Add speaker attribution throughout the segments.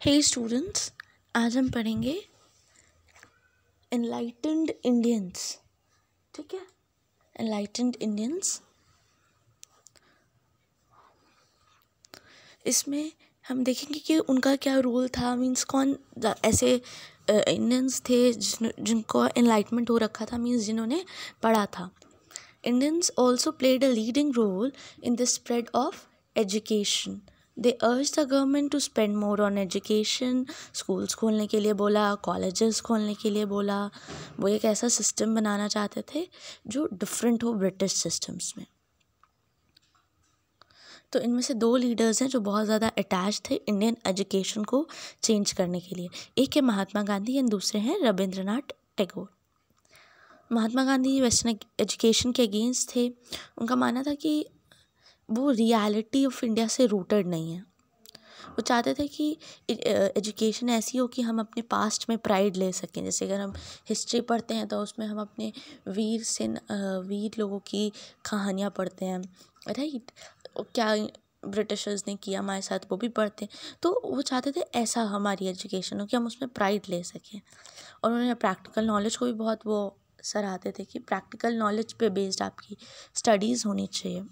Speaker 1: हे students, आज हम पढ़ेंगे एनलाइटेंड इंडियंस। ठीक है, एनलाइटेंड इंडियंस। इसमें हम देखेंगे कि उनका क्या रोल था, मीन्स कौन ऐसे इंडियंस थे जिनको एनलाइटमेंट हो रखा था, मीन्स जिन्होंने पढ़ा था। Indians also played a leading role in the spread of education. They urge the government to spend more on education. Schools खोलने के लिए बोला, कॉलेजेस खोलने के लिए बोला। वो एक ऐसा सिस्टम बनाना चाहते थे जो डिफरेंट हो ब्रिटिश सिस्टम्स में। तो इनमें से दो लीडर्स हैं जो बहुत ज़्यादा अटैच थे इंडियन एजुकेशन को चेंज करने के लिए। एक है महात्मा गांधी एंड दूसरे हैं रविंद्रनाथ टैगोर। महात्मा गांधी वेस्टर्न एजुकेशन के अगेंस्ट थे। उनका मानना था कि वो रियलिटी ऑफ इंडिया से रूटेड नहीं है। वो चाहते थे कि एजुकेशन ऐसी हो कि हम अपने पास्ट में प्राइड ले सकें। जैसे अगर हम हिस्ट्री पढ़ते हैं तो उसमें हम अपने वीर लोगों की कहानियाँ पढ़ते हैं, राइट। क्या ब्रिटिशर्स ने किया हमारे साथ वो भी पढ़ते हैं। तो वो चाहते थे ऐसा हमारी एजुकेशन हो कि हम उसमें प्राइड ले सकें। और उन्होंने प्रैक्टिकल नॉलेज को भी बहुत वो सराहते थे कि प्रैक्टिकल नॉलेज पे बेस्ड आपकी स्टडीज़ होनी चाहिए।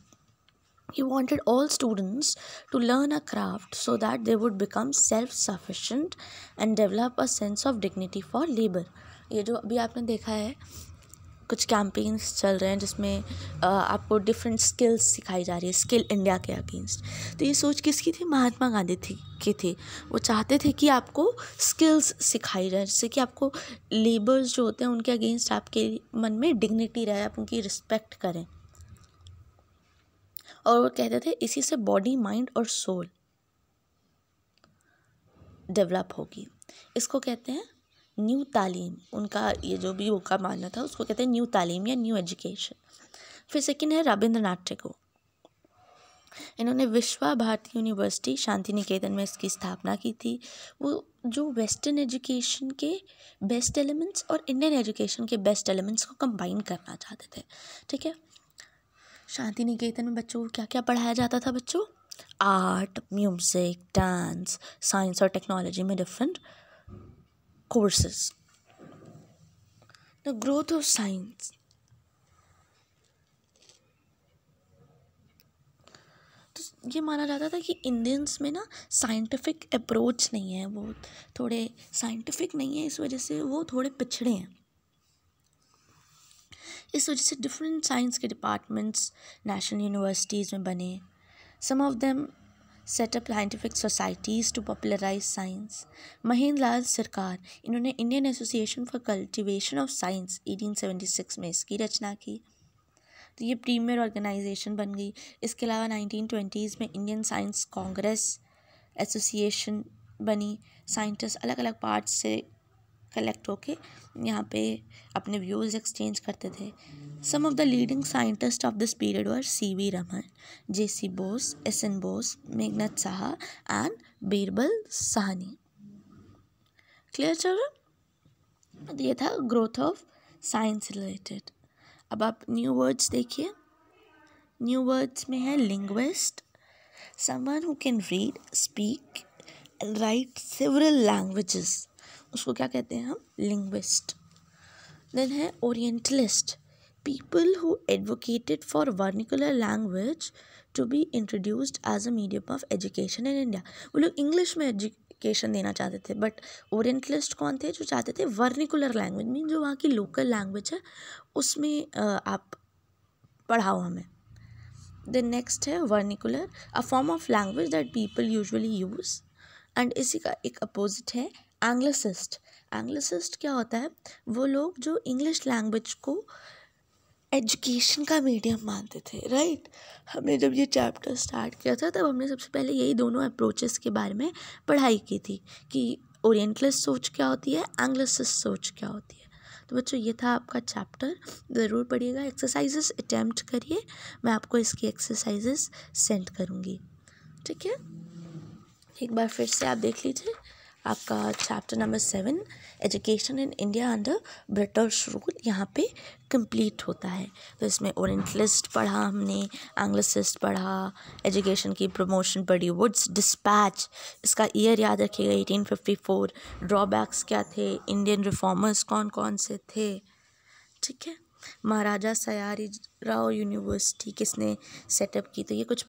Speaker 1: He wanted all students to learn a craft so that they would become self-sufficient and develop a sense of dignity for labor. ये जो अभी आपने देखा है, कुछ कैंपेन्स चल रहे हैं जिसमें आपको डिफरेंट स्किल्स सिखाई जा रही है, स्किल इंडिया के अगेंस्ट। तो ये सोच किसकी थी? महात्मा गांधी की थी। वो चाहते थे कि आपको स्किल्स सिखाई जाए जिससे कि आपको लेबर्स जो होते हैं उनके अगेंस्ट आपके मन में डिग्निटी रहे, आप उनकी रिस्पेक्ट करें। और वो कहते थे इसी से बॉडी, माइंड और सोल डेवलप होगी। इसको कहते हैं न्यू तालीम। उनका ये जो भी उनका मानना था उसको कहते हैं न्यू तालीम या न्यू एजुकेशन। फिर सेकंड है रविंद्रनाथ टैगोर। इन्होंने विश्वा भारती यूनिवर्सिटी शांति निकेतन में इसकी स्थापना की थी। वो जो वेस्टर्न एजुकेशन के बेस्ट एलिमेंट्स और इंडियन एजुकेशन के बेस्ट एलिमेंट्स को कंबाइन करना चाहते थे। ठीक है, शांति निकेतन में बच्चों को क्या क्या पढ़ाया जाता था? बच्चों, आर्ट, म्यूज़िक, डांस, साइंस और टेक्नोलॉजी में different courses. The growth of science. तो ये माना जाता था कि इंडियंस में ना साइंटिफिक अप्रोच नहीं है, वो थोड़े साइंटिफिक नहीं है, इस वजह से वो थोड़े पिछड़े हैं। इस वजह से डिफरेंट साइंस के डिपार्टमेंट्स नेशनल यूनिवर्सिटीज़ में बने। Some of them set up scientific societies to popularise science. Mahendra Lal Sarkar, इन्होंने Indian Association for Cultivation of Science 1876 में इसकी रचना की। तो ये प्रीमियर ऑर्गेनाइजेशन बन गई। इसके अलावा 1920s में इंडियन साइंस कांग्रेस एसोसिएशन बनी। साइंटिस्ट अलग अलग पार्ट्स से कलेक्ट होके यहाँ पे अपने व्यूज़ एक्सचेंज करते थे। Some of the leading scientist of this period were C.V. Raman, J.C. Bose, S.N. Bose, Meghnad Saha and Birbal Sahni. Clear children? ये था ग्रोथ ऑफ साइंस रिलेटेड। अब आप न्यू वर्ड्स देखिए। न्यू वर्ड्स में है linguist, someone who can read, speak and write several languages, उसको क्या कहते हैं हम? लिंग्विस्ट। देन है orientalist, people who advocated for vernacular language to be introduced as a medium of education in India. वो लोग इंग्लिश में एजुकेशन देना चाहते थे, बट ओरिएंटलिस्ट कौन थे? जो चाहते थे वर्निकुलर लैंग्वेज, मीन जो वहाँ की लोकल लैंग्वेज है उसमें आप पढ़ाओ हमें। देन नेक्स्ट है vernacular, a form of language that people usually use. And इसी का एक अपोजिट है एंग्लिसिस्ट। एंग्लिसिस्ट क्या होता है? वो लोग जो इंग्लिश लैंग्वेज को एजुकेशन का मीडियम मानते थे, राइट। हमने जब ये चैप्टर स्टार्ट किया था तब हमने सबसे पहले यही दोनों अप्रोचेस के बारे में पढ़ाई की थी कि ओरिएंटलिस्ट सोच क्या होती है, एंग्लिसिस्ट सोच क्या होती है। तो बच्चों ये था आपका चैप्टर, ज़रूर पढ़िएगा। एक्सरसाइजेस अटैम्प्ट करिए, मैं आपको इसकी एक्सरसाइजेस सेंड करूँगी। ठीक है, एक बार फिर से आप देख लीजिए। आपका chapter number 7 education in India under British rule यहाँ पे कंप्लीट होता है। तो इसमें ओरिएंटलिस्ट पढ़ा हमने, एंग्लिसिस्ट पढ़ा, एजुकेशन की प्रमोशन पढ़ी, वुड्स डिस्पैच, इसका ईयर याद रखिएगा 1854, ड्रॉबैक्स क्या थे, इंडियन रिफॉर्मर्स कौन कौन से थे, ठीक है। महाराजा सयाजी राव यूनिवर्सिटी किसने सेटअप की, तो ये कुछ